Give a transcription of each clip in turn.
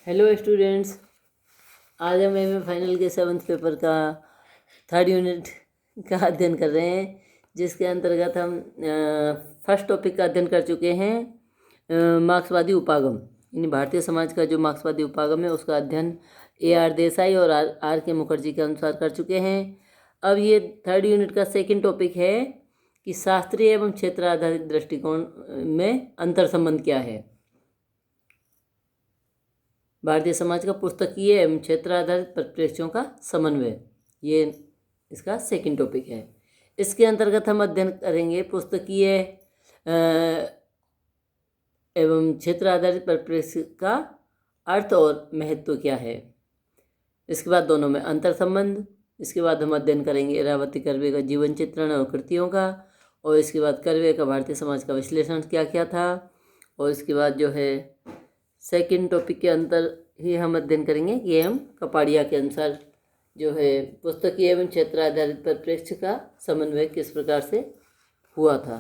Hello students, आज हम MA final के 7th पेपर का 3rd यूनिट का अध्ययन कर रहे हैं, जिसके अंतर्गत हम फर्स्ट टॉपिक का अध्ययन कर चुके हैं। मार्क्सवादी उपागम यानी भारतीय समाज का जो मार्क्सवादी उपागम है उसका अध्ययन AR देसाई और आर के मुखर्जी के अनुसार कर चुके हैं। अब ये 3rd यूनिट का सेकंड टॉपिक है कि शास्त्रीय एवं क्षेत्र आधारित दृष्टिकोण में अंतर संबंध क्या है। भारतीय समाज का पुस्तकीय एवं क्षेत्र आधारित परिप्रेक्ष्यों का समन्वय, ये इसका सेकंड टॉपिक है। इसके अंतर्गत हम अध्ययन करेंगे पुस्तकीय एवं क्षेत्र आधारित परिप्रेक्ष्य का अर्थ और महत्व क्या है। इसके बाद दोनों में अंतर संबंध। इसके बाद हम अध्ययन करेंगे इरावती कर्वे का जीवन चित्रण और कृतियों का, और इसके बाद कर्वे का भारतीय समाज का विश्लेषण क्या क्या था, और इसके बाद जो है सेकंड टॉपिक के अंतर ही हम अध्ययन करेंगे कि हम कपाड़िया के अनुसार जो है पुस्तकीय एवं क्षेत्र आधारित परिप्रेक्ष्य का समन्वय किस प्रकार से हुआ था।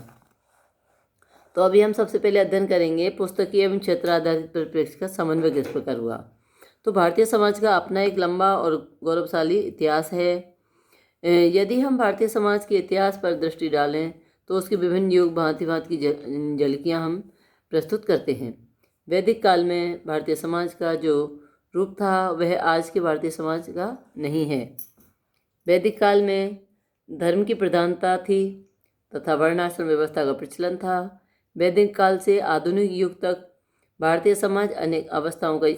तो अभी हम सबसे पहले अध्ययन करेंगे पुस्तकीय एवं क्षेत्र आधारित परिप्रेक्ष्य का समन्वय किस प्रकार हुआ। तो भारतीय समाज का अपना एक लंबा और गौरवशाली इतिहास है। यदि हम भारतीय समाज के इतिहास पर दृष्टि डालें तो उसके विभिन्न युग भांति भांति की झलकियाँ हम प्रस्तुत करते हैं। वैदिक काल में भारतीय समाज का जो रूप था वह आज के भारतीय समाज का नहीं है। वैदिक काल में धर्म की प्रधानता थी तथा वर्णाश्रम व्यवस्था का प्रचलन था। वैदिक काल से आधुनिक युग तक भारतीय समाज अनेक अवस्थाओं का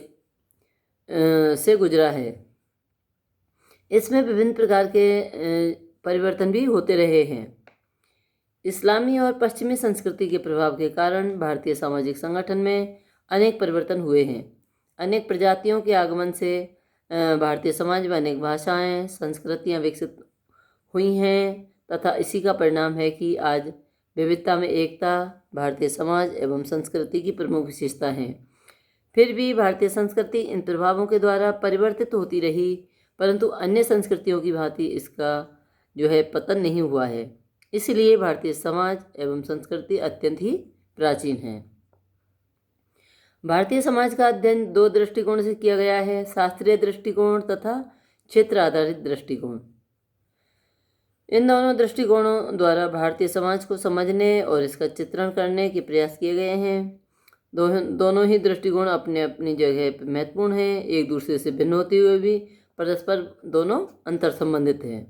से गुजरा है। इसमें विभिन्न प्रकार के परिवर्तन भी होते रहे हैं। इस्लामी और पश्चिमी संस्कृति के प्रभाव के कारण भारतीय सामाजिक संगठन में अनेक परिवर्तन हुए हैं। अनेक प्रजातियों के आगमन से भारतीय समाज में अनेक भाषाएं, संस्कृतियां विकसित हुई हैं तथा इसी का परिणाम है कि आज विविधता में एकता भारतीय समाज एवं संस्कृति की प्रमुख विशेषता है। फिर भी भारतीय संस्कृति इन प्रभावों के द्वारा परिवर्तित होती रही, परंतु अन्य संस्कृतियों की भांति इसका जो है पतन नहीं हुआ है। इसलिए भारतीय समाज एवं संस्कृति अत्यंत ही प्राचीन है। भारतीय समाज का अध्ययन दो दृष्टिकोण से किया गया है, शास्त्रीय दृष्टिकोण तथा क्षेत्र आधारित दृष्टिकोण। इन दोनों दृष्टिकोणों द्वारा भारतीय समाज को समझने और इसका चित्रण करने के प्रयास किए गए हैं। दोनों ही दृष्टिकोण अपने अपनी जगह महत्वपूर्ण हैं, एक दूसरे से भिन्न होते हुए भी परस्पर दोनों अंतर संबंधित हैं।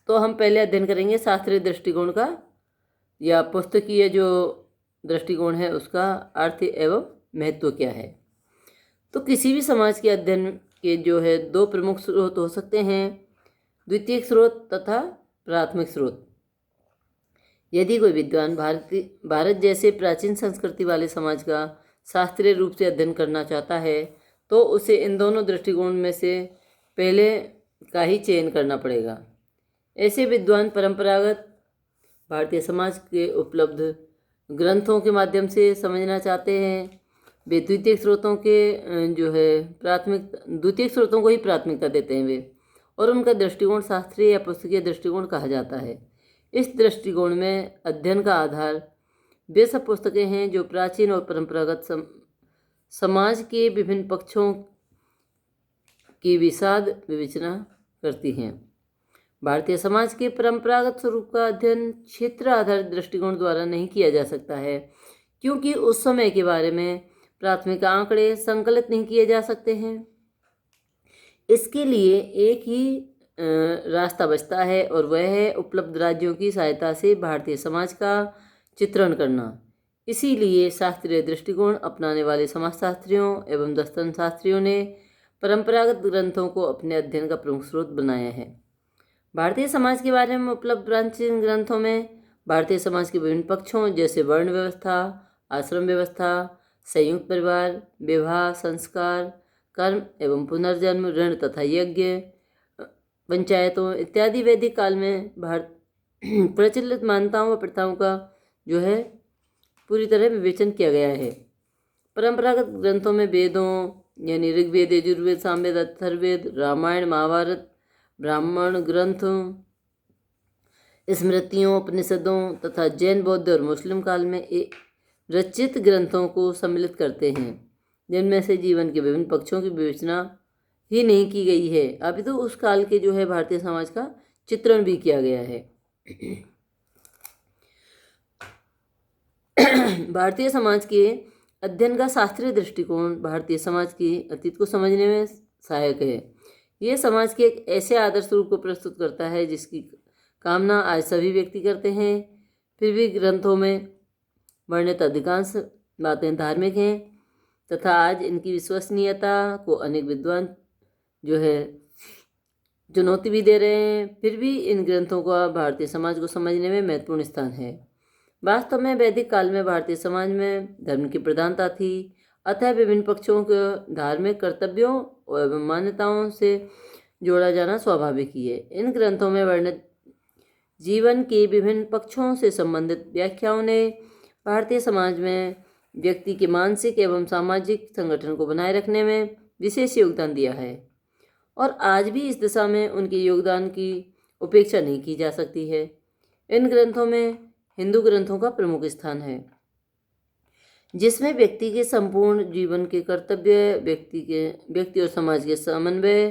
तो हम पहले अध्ययन करेंगे शास्त्रीय दृष्टिकोण का या पुस्तकीय जो दृष्टिकोण है उसका अर्थ एवं महत्व क्या है। तो किसी भी समाज के अध्ययन के जो है दो प्रमुख स्रोत हो सकते हैं, द्वितीयक स्रोत तथा प्राथमिक स्रोत। यदि कोई विद्वान भारत जैसे प्राचीन संस्कृति वाले समाज का शास्त्रीय रूप से अध्ययन करना चाहता है तो उसे इन दोनों दृष्टिकोण में से पहले का ही चयन करना पड़ेगा। ऐसे विद्वान परंपरागत भारतीय समाज के उपलब्ध ग्रंथों के माध्यम से समझना चाहते हैं। वे द्वितीयक स्रोतों को ही प्राथमिकता देते हैं वे, और उनका दृष्टिकोण शास्त्रीय या पुस्तकीय दृष्टिकोण कहा जाता है। इस दृष्टिकोण में अध्ययन का आधार वे सब पुस्तकें हैं जो प्राचीन और परंपरागत समाज के विभिन्न पक्षों की विशद विवेचना करती हैं। भारतीय समाज के परंपरागत स्वरूप का अध्ययन क्षेत्र आधारित दृष्टिकोण द्वारा नहीं किया जा सकता है, क्योंकि उस समय के बारे में प्राथमिक आंकड़े संकलित नहीं किए जा सकते हैं। इसके लिए एक ही रास्ता बचता है और वह है उपलब्ध राज्यों की सहायता से भारतीय समाज का चित्रण करना। इसीलिए शास्त्रीय दृष्टिकोण अपनाने वाले समाजशास्त्रियों एवं दर्शन शास्त्रियों ने परंपरागत ग्रंथों को अपने अध्ययन का प्रमुख स्रोत बनाया है। भारतीय समाज के बारे में उपलब्ध प्राचीन ग्रंथों में भारतीय समाज के विभिन्न पक्षों जैसे वर्ण व्यवस्था, आश्रम व्यवस्था, संयुक्त परिवार, विवाह, संस्कार, कर्म एवं पुनर्जन्म, ऋण तथा यज्ञ, पंचायतों इत्यादि वैदिक काल में प्रचलित मान्यताओं व प्रथाओं का जो है पूरी तरह विवेचन किया गया है। परंपरागत ग्रंथों में वेदों यानी ऋग्वेद, यजुर्वेद, सामवेद, अथर्ववेद, रामायण, महाभारत, ब्राह्मण ग्रंथ, स्मृतियों, उपनिषदों तथा जैन, बौद्ध और मुस्लिम काल में रचित ग्रंथों को सम्मिलित करते हैं। जिनमें से जीवन के विभिन्न पक्षों की विवेचना ही नहीं की गई है, अभी तो उस काल के जो है भारतीय समाज का चित्रण भी किया गया है। भारतीय समाज के अध्ययन का शास्त्रीय दृष्टिकोण भारतीय समाज की अतीत को समझने में सहायक है। यह समाज के एक ऐसे आदर्श रूप को प्रस्तुत करता है जिसकी कामना आज सभी व्यक्ति करते हैं। फिर भी ग्रंथों में वर्णित अधिकांश बातें धार्मिक हैं तथा आज इनकी विश्वसनीयता को अनेक विद्वान जो है चुनौती भी दे रहे हैं। फिर भी इन ग्रंथों का भारतीय समाज को समझने में महत्वपूर्ण स्थान है। वास्तव में वैदिक काल में भारतीय समाज में धर्म की प्रधानता थी, अतः विभिन्न पक्षों के धार्मिक कर्तव्यों एवं मान्यताओं से जोड़ा जाना स्वाभाविक ही है। इन ग्रंथों में वर्णित जीवन के विभिन्न पक्षों से संबंधित व्याख्याओं ने भारतीय समाज में व्यक्ति के मानसिक एवं सामाजिक संगठन को बनाए रखने में विशेष योगदान दिया है और आज भी इस दिशा में उनके योगदान की उपेक्षा नहीं की जा सकती है। इन ग्रंथों में हिंदू ग्रंथों का प्रमुख स्थान है, जिसमें व्यक्ति के संपूर्ण जीवन के कर्तव्य, व्यक्ति और समाज के समन्वय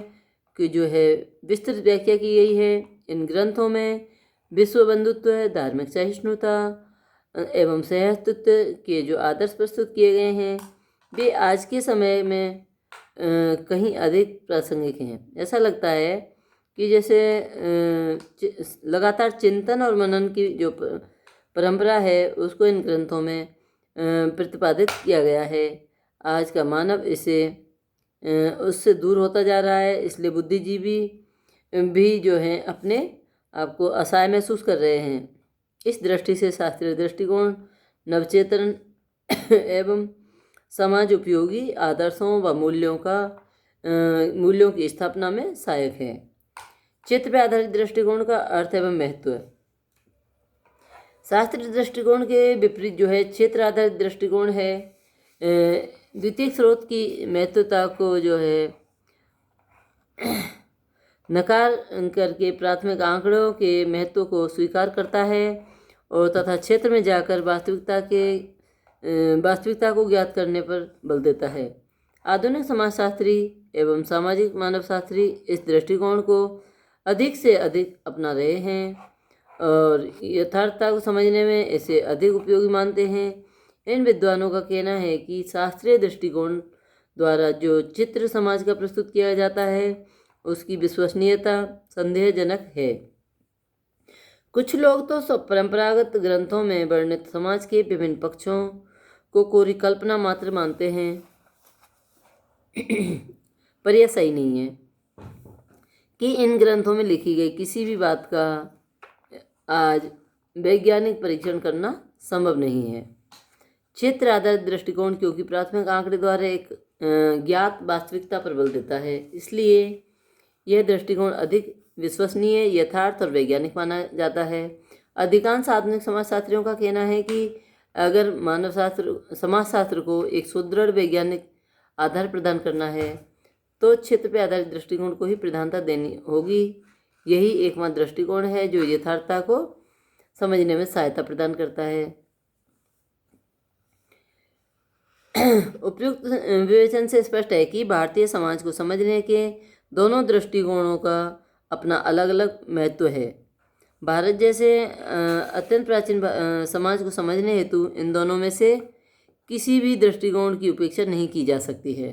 की जो है विस्तृत व्याख्या की गई है। इन ग्रंथों में विश्व बंधुत्व, धार्मिक सहिष्णुता एवं सहअस्तित्व के जो आदर्श प्रस्तुत किए गए हैं वे आज के समय में कहीं अधिक प्रासंगिक हैं। ऐसा लगता है कि जैसे लगातार चिंतन और मनन की जो परंपरा है उसको इन ग्रंथों में प्रतिपादित किया गया है। आज का मानव उससे दूर होता जा रहा है, इसलिए बुद्धिजीवी भी जो हैं अपने आप को असहाय महसूस कर रहे हैं। इस दृष्टि से शास्त्रीय दृष्टिकोण नवचेतन एवं समाज उपयोगी आदर्शों व मूल्यों की स्थापना में सहायक है। चित्त पर आधारित दृष्टिकोण का अर्थ एवं महत्व। शास्त्रीय दृष्टिकोण के विपरीत जो है क्षेत्र आधारित दृष्टिकोण है। द्वितीय स्रोत की महत्वता को जो है नकार करके प्राथमिक आंकड़ों के महत्व को स्वीकार करता है और तथा क्षेत्र में जाकर वास्तविकता को ज्ञात करने पर बल देता है। आधुनिक समाजशास्त्री एवं सामाजिक मानवशास्त्री इस दृष्टिकोण को अधिक से अधिक अपना रहे हैं और यथार्थता को समझने में इसे अधिक उपयोगी मानते हैं। इन विद्वानों का कहना है कि शास्त्रीय दृष्टिकोण द्वारा जो चित्र समाज का प्रस्तुत किया जाता है उसकी विश्वसनीयता संदेहजनक है। कुछ लोग तो परंपरागत ग्रंथों में वर्णित समाज के विभिन्न पक्षों को कोरी कल्पना मात्र मानते हैं, पर यह सही नहीं है कि इन ग्रंथों में लिखी गई किसी भी बात का आज वैज्ञानिक परीक्षण करना संभव नहीं है। क्षेत्र आधारित दृष्टिकोण क्योंकि प्राथमिक आंकड़े द्वारा एक ज्ञात वास्तविकता पर बल देता है, इसलिए यह दृष्टिकोण अधिक विश्वसनीय, यथार्थ और वैज्ञानिक माना जाता है। अधिकांश आधुनिक समाजशास्त्रियों का कहना है कि अगर समाजशास्त्र को एक सुदृढ़ वैज्ञानिक आधार प्रदान करना है तो क्षेत्र पर आधारित दृष्टिकोण को ही प्रधानता देनी होगी। यही एकमात्र दृष्टिकोण है जो यथार्थता को समझने में सहायता प्रदान करता है। उपयुक्त विवेचन से स्पष्ट है कि भारतीय समाज को समझने के दोनों दृष्टिकोणों का अपना अलग अलग महत्व है। भारत जैसे अत्यंत प्राचीन समाज को समझने हेतु इन दोनों में से किसी भी दृष्टिकोण की उपेक्षा नहीं की जा सकती है।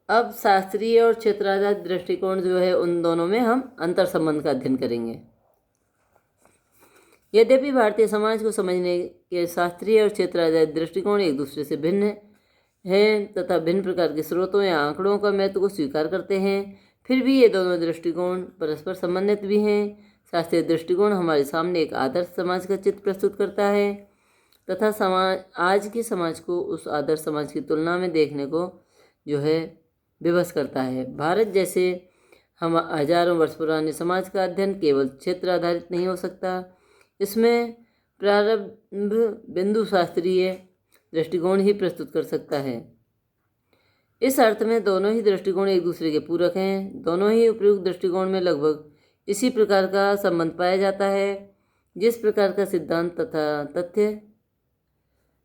अब शास्त्रीय और क्षेत्राधारित दृष्टिकोण जो है उन दोनों में हम अंतर संबंध का अध्ययन करेंगे। यद्यपि भारतीय समाज को समझने के शास्त्रीय और क्षेत्राधारित दृष्टिकोण एक दूसरे से भिन्न हैं तथा भिन्न प्रकार के स्रोतों या आंकड़ों का महत्व को स्वीकार करते हैं, फिर भी ये दोनों दृष्टिकोण परस्पर संबंधित भी हैं। शास्त्रीय दृष्टिकोण हमारे सामने एक आदर्श समाज का चित्र प्रस्तुत करता है तथा आज के समाज को उस आदर्श समाज की तुलना में देखने को जो है विवश करता है। भारत जैसे हम हजारों वर्ष पुराने समाज का अध्ययन केवल क्षेत्र आधारित नहीं हो सकता, इसमें प्रारंभ बिंदु शास्त्रीय दृष्टिकोण ही प्रस्तुत कर सकता है। इस अर्थ में दोनों ही दृष्टिकोण एक दूसरे के पूरक हैं। दोनों ही उपयुक्त दृष्टिकोण में लगभग इसी प्रकार का संबंध पाया जाता है जिस प्रकार का सिद्धांत तथा तथ्य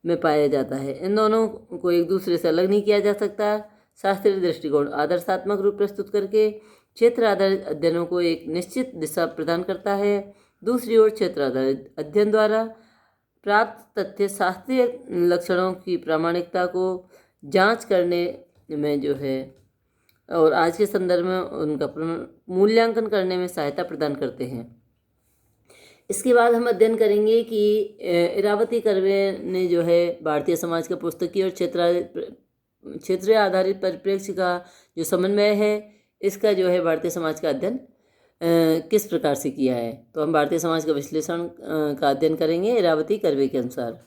में पाया जाता है। इन दोनों को एक दूसरे से अलग नहीं किया जा सकता। शास्त्रीय दृष्टिकोण आदर्शात्मक रूप प्रस्तुत करके क्षेत्र आधारित अध्ययनों को एक निश्चित दिशा प्रदान करता है। दूसरी ओर क्षेत्र आधारित अध्ययन द्वारा प्राप्त तथ्य शास्त्रीय लक्षणों की प्रामाणिकता को जांच करने में जो है और आज के संदर्भ में उनका मूल्यांकन करने में सहायता प्रदान करते हैं। इसके बाद हम अध्ययन करेंगे कि इरावती कर्वे ने जो है भारतीय समाज का पुस्तकीय और क्षेत्रीय आधारित परिप्रेक्ष्य का जो समन्वय है, इसका जो है भारतीय समाज का अध्ययन किस प्रकार से किया है। तो हम भारतीय समाज का विश्लेषण का अध्ययन करेंगे इरावती कर्वे के अनुसार।